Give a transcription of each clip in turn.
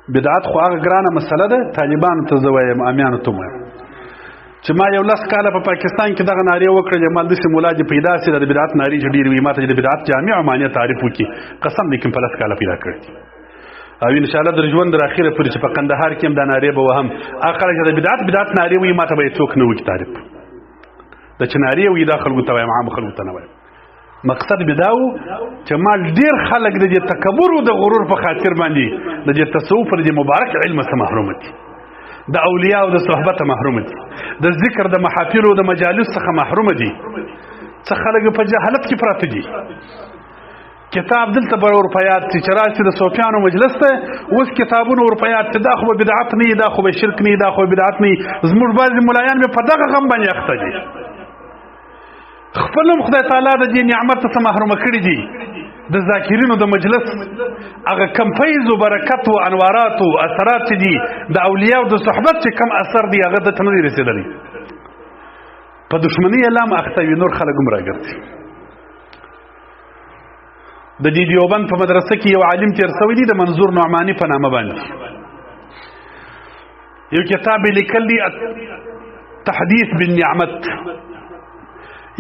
بدعت خو هغه ګرانه مسله ده، طالبانو ته زه وایم، امیانو ته وایم چې ما یو 10 کاله په پاکستان کې دغه نارې وکړه چې مال داسې ملا دې پیدا سي د بدعت نارې چې ډېرې وي، ما ته د بدعت جامع او معنی تعریف وکړي، قسم دې کوم په 10 کاله پیدا کړی او ان شاء الله د ژوند تر اخره پورې چې په قندهار کې هم دا نارې به وهم اخر چې د بدعت نارې وي ما ته به څوک نه وکړي تعریف د چې نارې وي دا خلکو ته وایم، عام خلکو ته نه وایم. مقصد بداو چې مال ډیر خلک د تکبر او د غرور په خاطر باندې د تصوف د مبارک علم څخه محروم دي، د اولیاء او د صحبت محروم دي، د ذکر د محافل او د مجالس څخه محروم دي، څه خلک په جهالت کې پراته دي. کتاب دلته به اروپایات چې راشي د صوفیانو مجلس ته اوس کتابونه اروپایات دا خو بدعت نه، دا خو شرک نه، دا خو بدعت نه. زموږ بعضې ملایان به په دغه غم باندې اخته دي، خپل هم خدای تعالی د دې نعمت څخه محرومه کړي دي. د ذاکرینو د مجلس هغه کم فیض و برکت و انوارات و اثرات چې دي د اولیاء او د صحبت چې کم اثر دی هغه ته نه دی رسېدلی، په دښمنۍ الله هم اخته وي، نور خلک هم راګرځي. د دې دیوبند په مدرسه کې یو عالم تېر سوی دی د منظور نعماني په نامه باندې یو کتاب یې لیکلی تحدیث بالنعمت،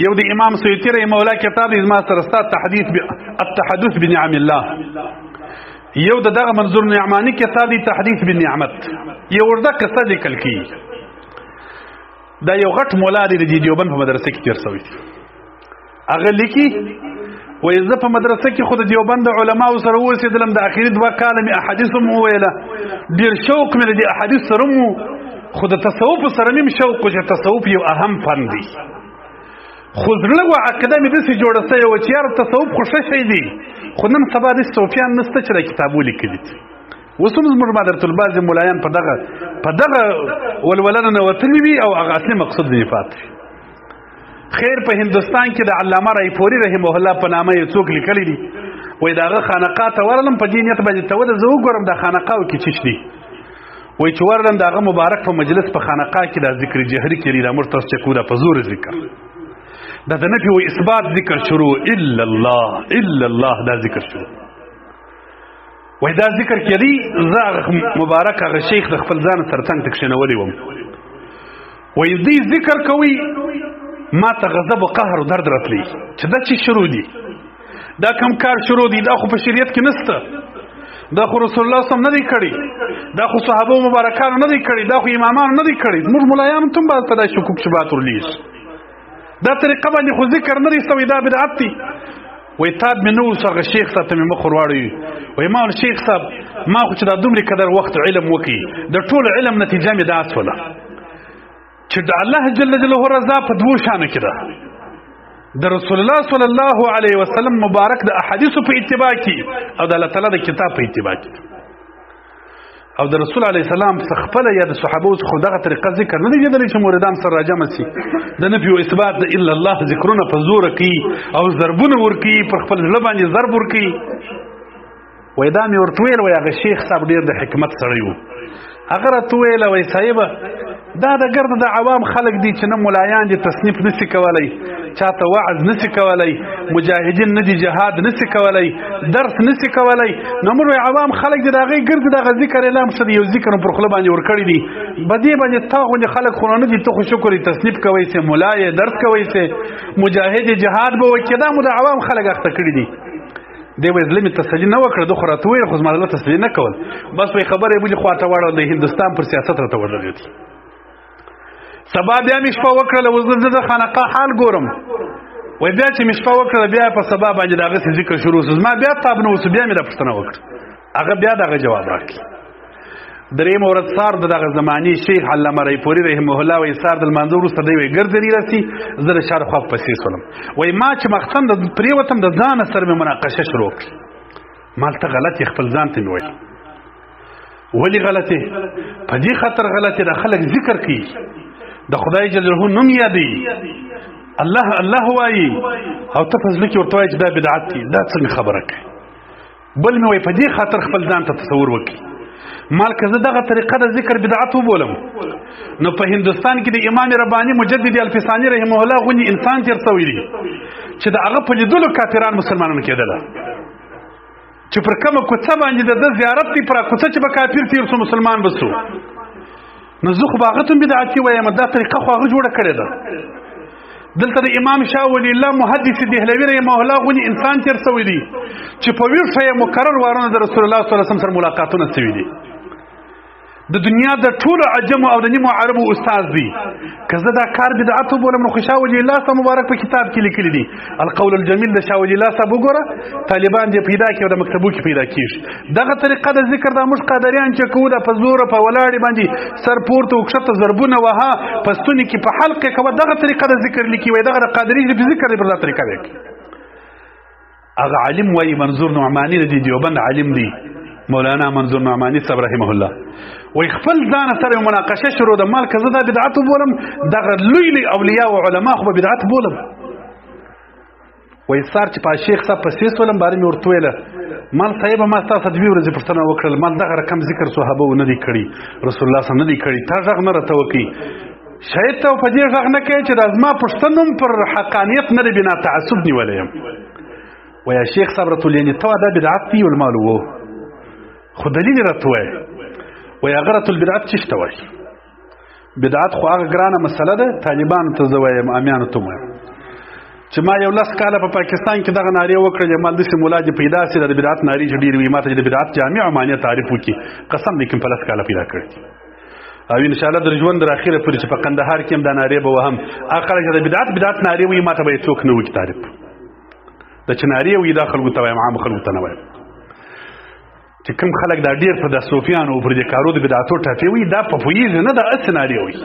یو د امام سیوطي رحمه الله کتاب دی زما سره ستا التحدث بنعم الله، یو د دغه منظور نعماني کتاب دی تحدیث بالنعمت، یو ورده قصه لیکل کیږي. دا یو غټ مولا دی د دیوبند په مدرسه کې تېر سوی دی، هغه لیکي وایي زه په مدرسه کې خو د دیوبند علماو سره اوسېدلم، د اخري 2 کاله مې احادیث هم وویله، ډېر شوق مې د دې احادیث سره هم خو د تصوف سره مې شوق و چې تصوف یو اهم فن دی، خو زړه و عقیده مې داسې جوړه سوې وه چې یاره تصوف خو ښه شی دی، خو نن سبا داسې صوفیان نشته چې دا کتاب ولیکلي دي. اوس هم زموږ مادرتالبعضې ملایان په دغه ولوله ننوتلي وي او هغه اصلي مقصود ځینې پاتې وي. خیر په هندوستان کې د علامه رایپوري رحمه الله په نامه یې څوک لیکلی دي، وایي د هغه خانقاه ته ورغلم، په دې نیت باندې ته وده زه وګورم دا خانقاو کې څه دي. وایي چې ورغلم د هغه مبارک په مجلس په خانقاه کې دا ذکر جهري کړي، دا موږ تاسو چې کوو دا په زور ذکر، دا د نفي و اثبات ذکر شروع، الا الله دا ذکر شروع. وایي دا ذکر کړي زه مبارک هغه شیخ د خپل ځان سره څنګ ته کښېنولی وم، وایي دوی ذکر کوي ما ته غضب و قهر و درد راتلی چې دا چې شروع دي، دا کم کار شروع دي، دا خو په شریعت کې نسته، دا خو رسول الله صلی الله علیه وسلم نه دی کړی، دا خو صحابه مبارکانو نه دی کړی، دا خو امامانو نه دی کړی. زموږ ملایانو ته هم بعض ته دا شکوک شبهات ورلیږي، دا طریقه باندې خو ذکر نه دی سوی، دا بدعت دی. وایي تاد مې نه اوس هغه شیخ صاحب ته مې مخ ور واړوي، وایي ما ویل شیخ صاحب ما خو چې دا دومره قدر وخت علم وکړي د ټول علم نتیجه مې دا سوله چې د الله جل جلاله رضا په 2 شانو کې ده، د رسول الله صلی الله علیه وسلم مبارک د احادیثو په اتباع کې او د الله تعالی د کتاب په اتباع کې، او د رسول علیه السلام څخه خپله یا د صحابو څخه دغه طریقه ذکر نه دی لیدلی چې موردان سره راجمع سي، د نفي او اثبات د الا الله ذکرونه په زوره کوي او ضربونه ورکوي، پر خپل زړه باندې ضرب ورکوي. وایي دا مې ورته ویل، وایي هغه شیخ صاحب ډېر د حکمت سړی و، هغه راته وویله وایي صاحبه دا د ګرده د عوام خلک دي چې نه ملایان دي تصنیف نسي کولی، چاته وعظ نسي کولی، مجاهدین نه دي جهاد نسي کولی، درس نسي کولی، نو موږ عوام خلک دي د هغې ګرد دغه ذکر اعلام شه دی، یو ذکر پر خوله باندې ورکړي دي، په دې باندې تا غوندې خلک خو نه دي، ته خو شکر یې تصنیف کوی سې، ملا یې درس کوی سې، مجاهد یې جهاد به وکړي، دا مو د عوام خلک اخته کړي دي. دی وایي زړه مې تسلي نه وکړه، ده خو راته وویل خو زما زړه تسلي نه کول، بس وایي خبره یې بلې خواته واړول، د هندوستان پر سیاست راته ودرېد. سبا بیا مې شپه وکړله، اوس زه د خانقاه حال ګورم، وایي بیا چې مې شپه وکړله بیا په سبا باندې د هغسې ذکر شروع شو، زما بیا تاب نه اوسو، بیا مې دا پوښتنه وکړه، هغه بیا دغه جواب راکړي. درېیمه ورځ سهار د دغه زماني شیخ علامه رایپوري رحمه الله وایي سهار د لمانځه وروسته دی وایي ګرځېدلي راسي، زه د شاوخوا په پسې شولم، وایي ما چې مخصن د پرېوتم د ځانه سره مې مناقشه شروع کړه، ما هلته غلط یې خپل ځان ته مې ویل. ولې غلطې؟ په دې خاطر غلطې دا خلک ذکر کوي، د خدای جل جلاله نوم یادوي، الله الله وایي، او ته په زړه کې ورته وایي چې دا بدعت دي، دا څنګه خبره کوي؟ بل مې وایي په دې خاطر خپل ځان ته تصور وکړي، مال که زه دغه طریقه د ذکر بدعت وبولم، نو په هندوستان کې د امام رباني مجدد الفساني رحمه الله غوندې انسان تېر سوی دی چې د هغه په لیدلو کافران مسلمانان کېدله، چې پر کومه کوڅه باندې د ده زیارت دی پر کوڅه چې به کافر تیر سو مسلمان به سو نو زه خو به هغه ته بدعتي وایم دا طریقه خو هغه جوړه کړې ده دلته د امام شاه ولی الله محدث دهلوي رحمه الله غوني انسان تیر سوی دی چې په ویښه یې مکرر وارونه د رسول الله صلی الله علیه وسلم سره ملاقاتونه سوي دي د دنیا د ټولو عجمو او د نیمو عربو استاد دی که زه دا کار بدعت وبولم نو خو شاه ولی الله صاحب مبارک په کتاب کې لیکلي دي القول الجمیل د شاه ولی الله صاحب وګوره طالبان دې پیدا کړي او د مکتبو کې پیدا کېږي دغه طریقه د ذکر دا موږ قادریان چې کوو دا په زوره په ولاړې باندې سر پورته وکښته ضربونه وها په ستوني کې په حلق کې کوه دغه طریقه د ذکر لیکي وایي دغه د قادري په ذکر دی پر دا طریقه وایي هغه عالم وایي منظور نعماني د دیوبند عالم دی مولانا منظور نعماني صاحب رحمه الله وای خپل ځان سره مناقشه شروع ده مال که زه دا بدعت وبولم دغه لوی اولیاء او علما خو به بدعت بولم وای سار چې په شیخ صاحب پسې سولم بارې مې ورته ویله مال صاحب ما تاسو د 2 ورځې پوښتنه وکړل مال دغه رقم ذکر صحابه نه دی کړی رسول الله صلی الله علیه وسلم نه دی کړی تا غږ نه راته وکړي شاید ته په دې غږ نه کوي چې دا زما پوښتنه پر حقانیت نه بنا تعصب نیولې یم وای شیخ صاحب رته لینی ته دا بدعت دی ول مال وو خو دلیل راته وای وای غرت البدعت چشته وای بدعت خو هغه ګرانه مسله ده طالبان ته زه وایم امیانو ته وایم چې ما یو لس کاله په پاکستان کې دغه نارې وکړې مال داسې ملا چې پیدا سي د بدعت نارې چې ډېرې وي ما ته د بدعت جامع معنی تعریف وکړي قسم دې کوم په لس کاله پیدا کړی او ان شاء الله د ژوند تر اخره پورې چې په قندهار کې هم دا نارې به وهم اخر چې د بدعت نارې وي ما ته به څوک نه وکړي تعریف د چې نارې وي دا خلکو ته وایم عام خلکو ته نه وایم چې کوم خلک دا ډیر په د صوفیانو او پر د کارو د بدعتو ټاپې وي دا په پوهېږي نه دا سناریو وي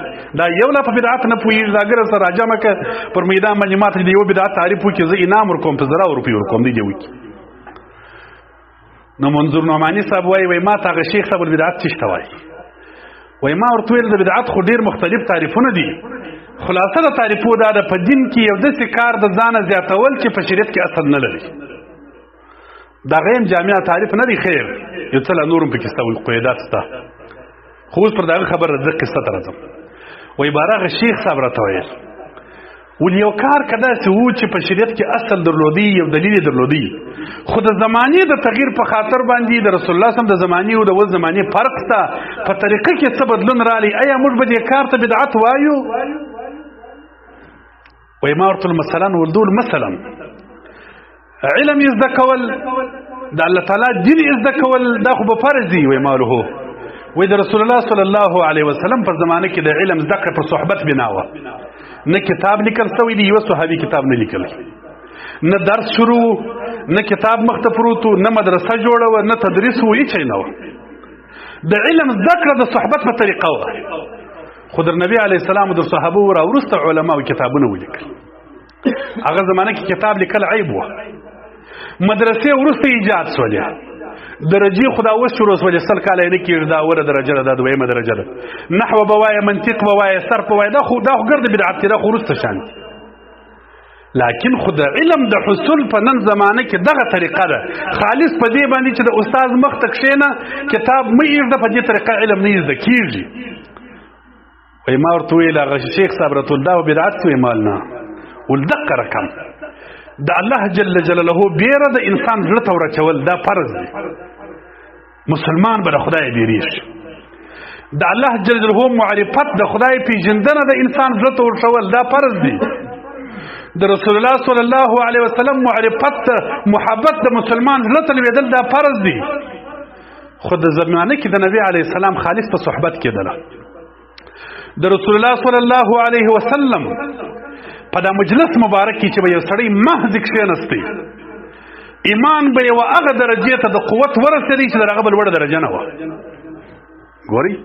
دا یو لا په بدعت نه پوهېږي دا ګره سره راجمع که پر میدان باندې ماته د یو بدعت تعریف وکړي زه انعام ورکوم په 1000 روپۍ ورکوم دی وکړي نو منظور نعماني صاحب وایي ما ته هغه شیخ صاحب البدعت څه شته وایي وایي ما ورته ویل د بدعت خو ډېر مختلف تعریفونه دي خلاصه د تعریفو دا ده په دین کې یو داسې کار د ځانه زیاتول چې په شریعت کې اصل نه لري دا غیم جامع تعریف نه دی خیر یو څه لا نورم پکې ستا وي قیدات ستا خو اوس پر دغه خبره د قصه ته راځم وایي بارغه شیخ صاحب راته ویل ول یو کار که داسې و چې په شریعت کې اصل درلودي یو دلیل درلودي خو د زمانې د تغییر په خاطر باندې د رسول الله صلی الله علیه وسلم د زمانې او د اوس زمانې فرق شته په طریقه کې څه بدلون رالی آیا موږ به دې کار ته بدعت وایو وایي ما ورته مثلا ولدول مثلا علم زده کول د الله تعالی دین زده کول دا خو به فرض دی وایي مالو وایي د رسول الله صلی الله علیه وسلم په زمانه کې د علم زده کړه پر صحبت بنا وه نه کتاب لیکل سوی دی یو صحابي کتاب نه لیکل نه درس شروع نه کتاب مخ ته پروت نه مدرسه جوړه و نه تدریس و هیڅ نه و د علم زده کړه د صحبت په طریقه وه خو در نبی علیه السلام او د صحابه وروسته علماو کتابونه ولیکل هغه زمانه کې کتاب لیکل عیب و مدرسې وروسته ایجاد سولې درجې خدا اوس شروع سولې 100 کاله نه کېږي دا اوله درجه ده دا دویمه درجه ده نحو به وایه منطق به وایه صرف به وایه دا خو ګرد بدعت دی دا خو وروسته شان لکن خو د علم د حصول په نن زمانه کې دغه طریقه ده خالص په دې باندې چې د استاد مخ ته کښېنه کتاب مه ایږده په دې طریقه علم نه زده کېږي وایي ما ورته ویل هغه شیخ صاحب راته ویل دا بدعت وایي مال نه ول دقه رقم د الله جل جلاله بیره د انسان زړه ته ورچول دا فرض دی مسلمان به د خدای بیریږي د الله جل جلاله معرفت د خدای پیژندنه د انسان زړه ته ورچول دا فرض دی د رسول الله صلی الله علیه وسلم معرفت محبت د مسلمان زړه ته لویدل دا فرض دی خو د زمانه کې د نبی علیه السلام خالص په صحبت کېدله د رسول الله صلی الله علیه وسلم په دا مجلس مبارک کې چې به یو سړی محض کښېنستی ایمان به یې هغه درجې ته د قوت ورسېدی چې د هغه به لوړه درجه نه وه ګورئ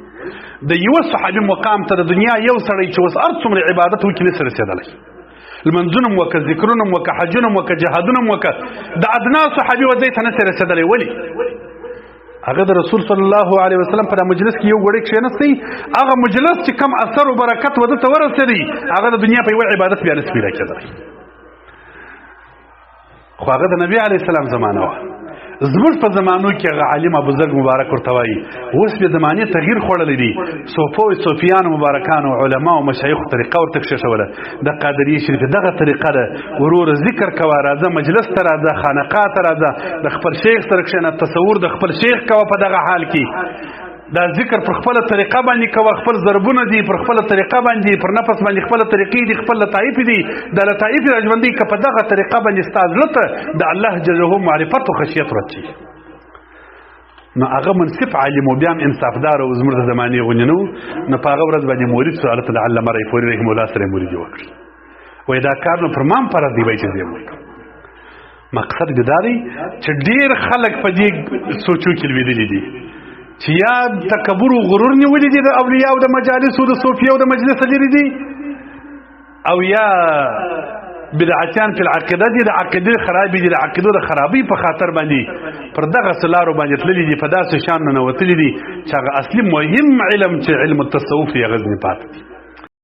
د یوه صحابي مقام ته د دنیا یو سړی چې اوس هر څومره عبادت وکړي نسي رسېدلی لمنځونه م وکړه ذکرونه م وکړه حجونه م وکړه جهادونه م وکړه د ادنا صحابي و ځای ته نسي رسېدلی ولې هغه د رسول صلی الله علیه وسلم په مجلس کې یو غوړی کښېنستی هغه مجلس چې کم اثر او برکت وده ته ورسېدی هغه د دنیا په یوه عبادت بیا نسي پیدا کېدلی خو هغه د نبي علیه السلام زمانه وه زموږ په زمانو کې هغه عالم ابوذر مبارک ورته وایي اوس بیا زمانې تغییر خوړلی دي صوفیانو مبارکانو علما او مشایخو طریقه ورته کښېښوله د قادریې شریف دغه طریقه ده وروره ذکر کوه راځه مجلس ته راځه خانقاه ته راځه د خپل شیخ سره کښېنه تصور د خپل شیخ کوه په دغه حال کې دا ذکر پر خپل طریقه باندې کوه خپل ضربونه دي پر خپل طریقه باندې پر نفس باندې خپل طریقې دي خپل لطایف دي د لطایف راژوندي که په دغه طریقه باندې ستا زړه ته د الله جل جلاله معرفت او خشیت ورچي نو هغه منصف عالم او بیا هم انصافدار او زموږ د زمانې غوندې نه نو په هغه ورځ باندې مورید شو هلته د علامه رایفوري رحم الله سره مریدي وکړي وایي دا کار نو پر ما هم فرض دی وایي چې زه یې وکړم مقصد دې دا دی چې ډېر خلک په دې سوچو کې لوېدلي دي چې یا تکبر او غرور نیولي دي د اولیاء او د مجالس او د صوفیه او د مجلس لري دي او یا بدعتیان په العقیده دي د عقیده خرابې دي د عقیدو د خرابۍ په خاطر باندې پر دغه سلارو باندې تللي دي په داسې شان ننوتلي دي چې هغه اصلي مهم علم چې علم التصوف دی هغه ځنې پاتې